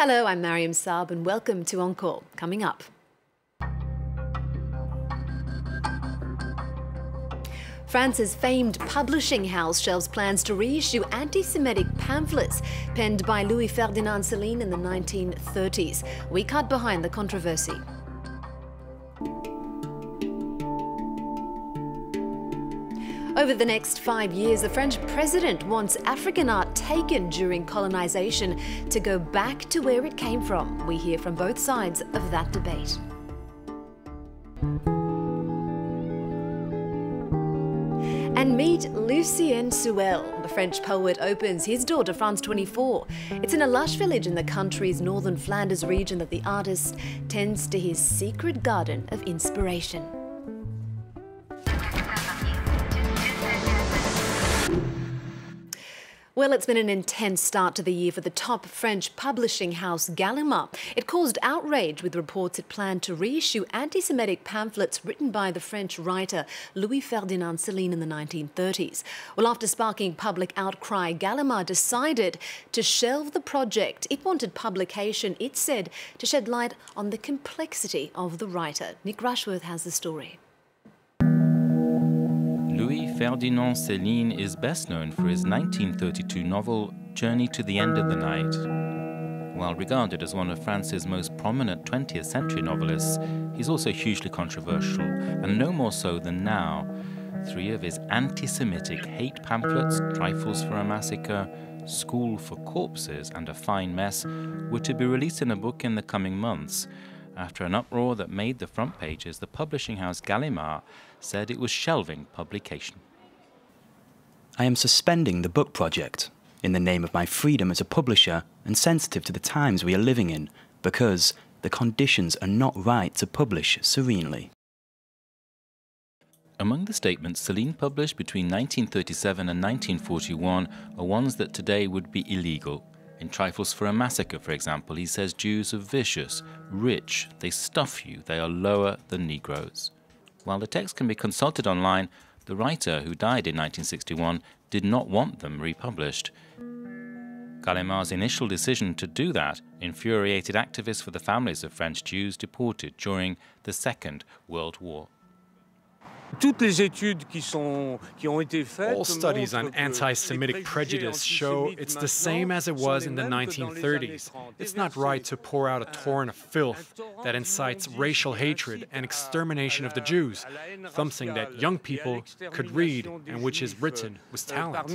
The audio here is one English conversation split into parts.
Hello, I'm Mariam Saab and welcome to Encore. Coming up. France's famed publishing house shelves plans to reissue anti-Semitic pamphlets penned by Louis-Ferdinand Céline in the 1930s. We cut behind the controversy. Over the next 5 years, the French president wants African art taken during colonization to go back to where it came from. We hear from both sides of that debate. And meet Lucien Suel. The French poet opens his door to France 24. It's in a lush village in the country's northern Flanders region that the artist tends to his secret garden of inspiration. Well, it's been an intense start to the year for the top French publishing house Gallimard. It caused outrage with reports it planned to reissue anti-Semitic pamphlets written by the French writer Louis-Ferdinand Céline in the 1930s. Well, after sparking public outcry, Gallimard decided to shelve the project. It wanted publication, it said, to shed light on the complexity of the writer. Nick Rushworth has the story. Louis-Ferdinand Céline is best known for his 1932 novel Journey to the End of the Night. While regarded as one of France's most prominent 20th century novelists, he's also hugely controversial, and no more so than now. 3 of his anti-Semitic hate pamphlets, Trifles for a Massacre, School for Corpses, and A Fine Mess, were to be released in a book in the coming months. After an uproar that made the front pages, the publishing house Gallimard said it was shelving publication. I am suspending the book project in the name of my freedom as a publisher and sensitive to the times we are living in, because the conditions are not right to publish serenely. Among the statements Céline published between 1937 and 1941 are ones that today would be illegal. In Trifles for a Massacre, for example, he says Jews are vicious, rich, they stuff you, they are lower than Negroes. While the text can be consulted online, the writer, who died in 1961, did not want them republished. Gallimard's initial decision to do that infuriated activists for the families of French Jews deported during the Second World War. All studies on anti-Semitic prejudice show it's the same as it was in the 1930s. It's not right to pour out a torrent of filth that incites racial hatred and extermination of the Jews, something that young people could read and which is written with talent.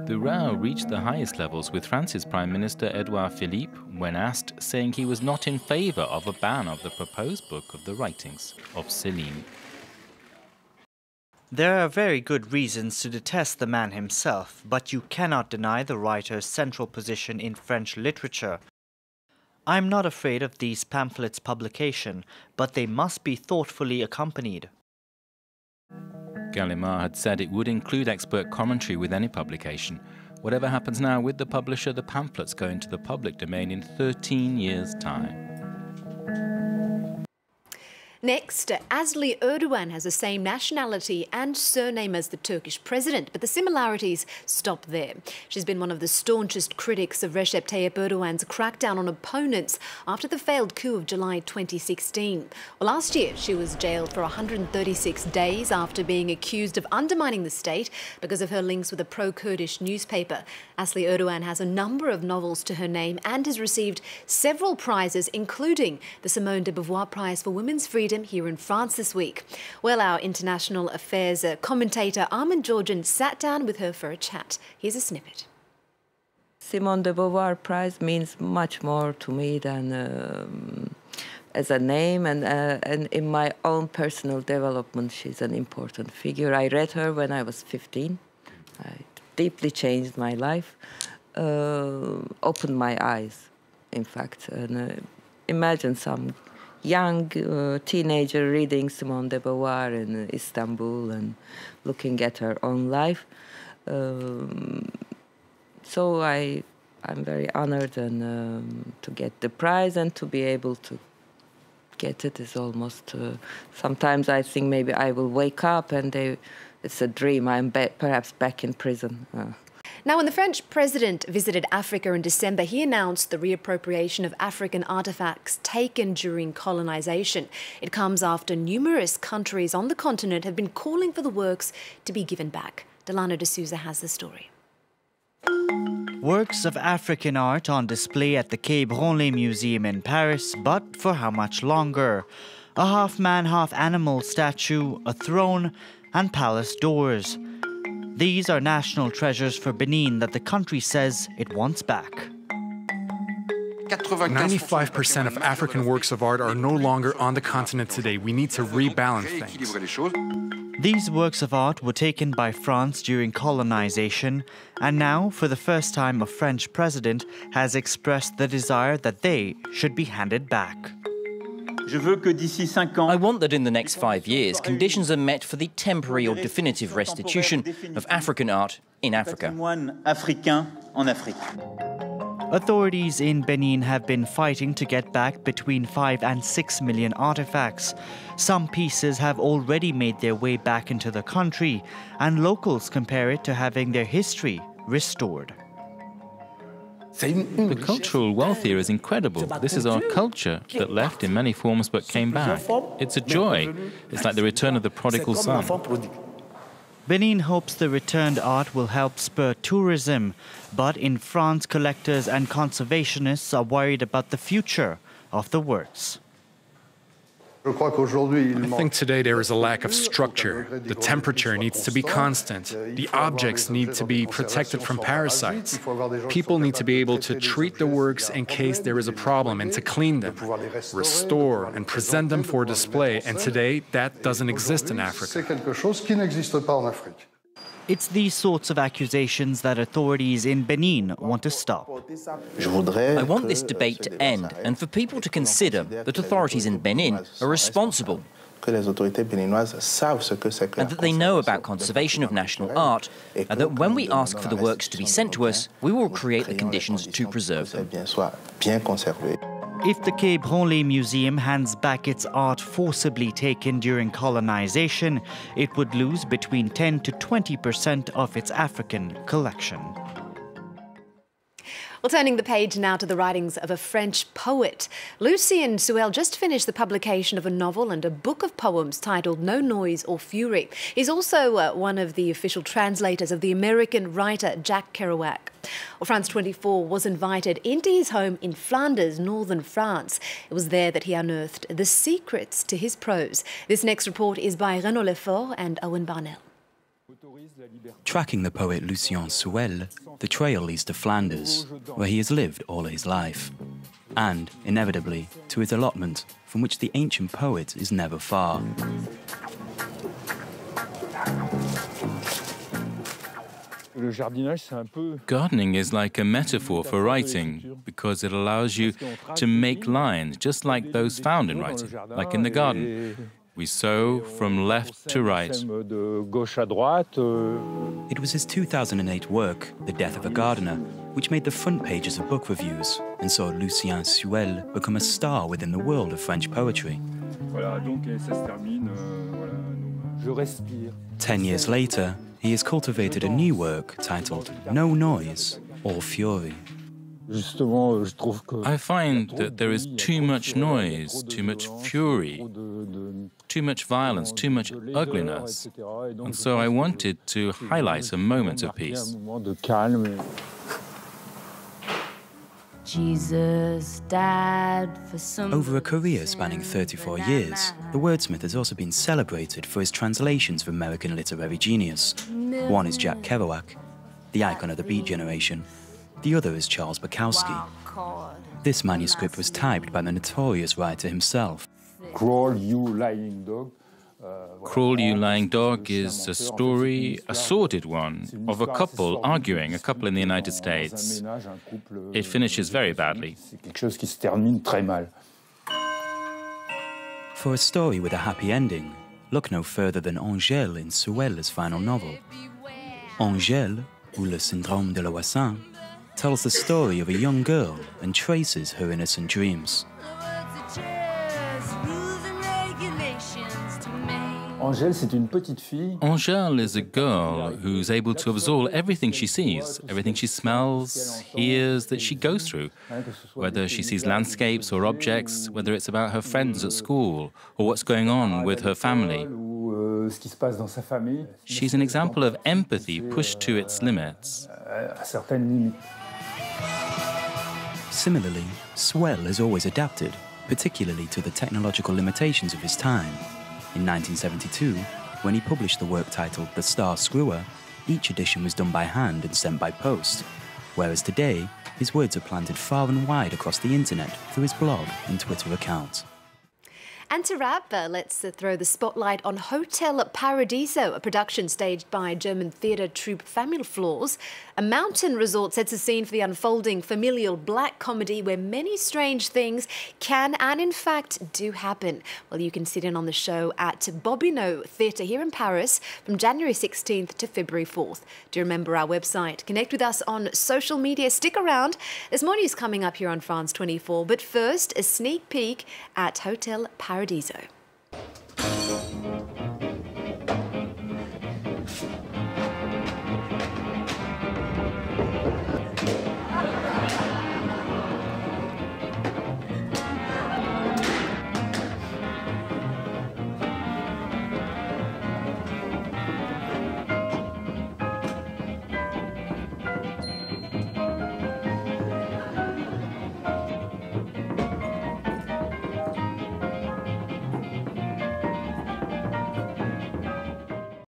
The row reached the highest levels with France's Prime Minister Edouard Philippe when asked, saying he was not in favour of a ban of the proposed book of the writings of Céline. There are very good reasons to detest the man himself, but you cannot deny the writer's central position in French literature. I'm not afraid of these pamphlets' publication, but they must be thoughtfully accompanied. Gallimard had said it would include expert commentary with any publication. Whatever happens now with the publisher, the pamphlets go into the public domain in 13 years' time. Next, Asli Erdogan has the same nationality and surname as the Turkish president, but the similarities stop there. She's been one of the staunchest critics of Recep Tayyip Erdogan's crackdown on opponents after the failed coup of July 2016. Well, last year, she was jailed for 136 days after being accused of undermining the state because of her links with a pro-Kurdish newspaper. Asli Erdogan has a number of novels to her name and has received several prizes, including the Simone de Beauvoir Prize for Women's Freedom here in France this week. Well, our international affairs commentator Armand Georgian sat down with her for a chat. Here's a snippet. Simone de Beauvoir Prize means much more to me than as a name, and in my own personal development, she's an important figure. I read her when I was 15. It deeply changed my life, opened my eyes, in fact. And imagine some young teenager reading Simone de Beauvoir in Istanbul and looking at her own life. So I'm very honored and to get the prize and to be able to get it is almost... sometimes I think maybe I will wake up and it's a dream. I'm perhaps back in prison. Now, when the French president visited Africa in December, he announced the reappropriation of African artefacts taken during colonization. It comes after numerous countries on the continent have been calling for the works to be given back. Delano de Souza has the story. Works of African art on display at the Quai Branly Museum in Paris, but for how much longer? A half-man, half-animal statue, a throne, and palace doors. These are national treasures for Benin that the country says it wants back. 95% of African works of art are no longer on the continent today. We need to rebalance things. These works of art were taken by France during colonization, and now, for the first time, a French president has expressed the desire that they should be handed back. I want that in the next 5 years, conditions are met for the temporary or definitive restitution of African art in Africa. Authorities in Benin have been fighting to get back between 5 and 6 million artifacts. Some pieces have already made their way back into the country, and locals compare it to having their history restored. The cultural wealth here is incredible. This is our culture that left in many forms but came back. It's a joy. It's like the return of the prodigal son. Benin hopes the returned art will help spur tourism, but in France, collectors and conservationists are worried about the future of the works. I think today there is a lack of structure. The temperature needs to be constant. The objects need to be protected from parasites. People need to be able to treat the works in case there is a problem and to clean them, restore and present them for display. And today, that doesn't exist in Africa. It's these sorts of accusations that authorities in Benin want to stop. I want this debate to end and for people to consider that authorities in Benin are responsible and that they know about conservation of national art and that when we ask for the works to be sent to us, we will create the conditions to preserve them. If the Quai Branly Museum hands back its art forcibly taken during colonization, it would lose between 10 to 20% of its African collection. Well, turning the page now to the writings of a French poet. Lucien Suel just finished the publication of a novel and a book of poems titled No Noise or Fury. He's also one of the official translators of the American writer Jack Kerouac. Well, France 24 was invited into his home in Flanders, northern France. It was there that he unearthed the secrets to his prose. This next report is by Renaud Lefort and Owen Barnell. Tracking the poet Lucien Suel, the trail leads to Flanders, where he has lived all his life, and, inevitably, to his allotment, from which the ancient poet is never far. Gardening is like a metaphor for writing, because it allows you to make lines, just like those found in writing, like in the garden. We sow from left to right. It was his 2008 work, The Death of a Gardener, which made the front pages of book reviews and saw Lucien Suel become a star within the world of French poetry. 10 years later, he has cultivated a new work titled No Noise or Fury. I find that there is too much noise, too much fury, too much violence, too much ugliness. And so I wanted to highlight a moment of peace. Jesus died for some. Over a career spanning 34 years, the wordsmith has also been celebrated for his translations of American literary genius. One is Jack Kerouac, the icon of the Beat Generation. The other is Charles Bukowski. This manuscript was typed by the notorious writer himself. Crawl, You Lying Dog. Crawl, You Lying Dog is a story, a sordid one, of a couple arguing, a couple in the United States. It finishes very badly. For a story with a happy ending, look no further than Angèle in Suel's final novel. Angèle, ou Le Syndrome de l'Oissin, tells the story of a young girl and traces her innocent dreams. Angèle is a girl who's able to absorb everything she sees, everything she smells, hears, that she goes through, whether she sees landscapes or objects, whether it's about her friends at school or what's going on with her family. She's an example of empathy pushed to its limits. Similarly, Suel has always adapted, particularly to the technological limitations of his time. In 1972, when he published the work titled The Star Screwer, each edition was done by hand and sent by post, whereas today, his words are planted far and wide across the internet through his blog and Twitter account. And to wrap, let's throw the spotlight on Hotel Paradiso, a production staged by German theatre troupe Family Floors. A mountain resort sets a scene for the unfolding familial black comedy where many strange things can and in fact do happen. Well, you can sit in on the show at Bobino Theatre here in Paris from January 16th to February 4th. Do remember our website. Connect with us on social media. Stick around. There's more news coming up here on France 24. But first, a sneak peek at Hotel Paradiso.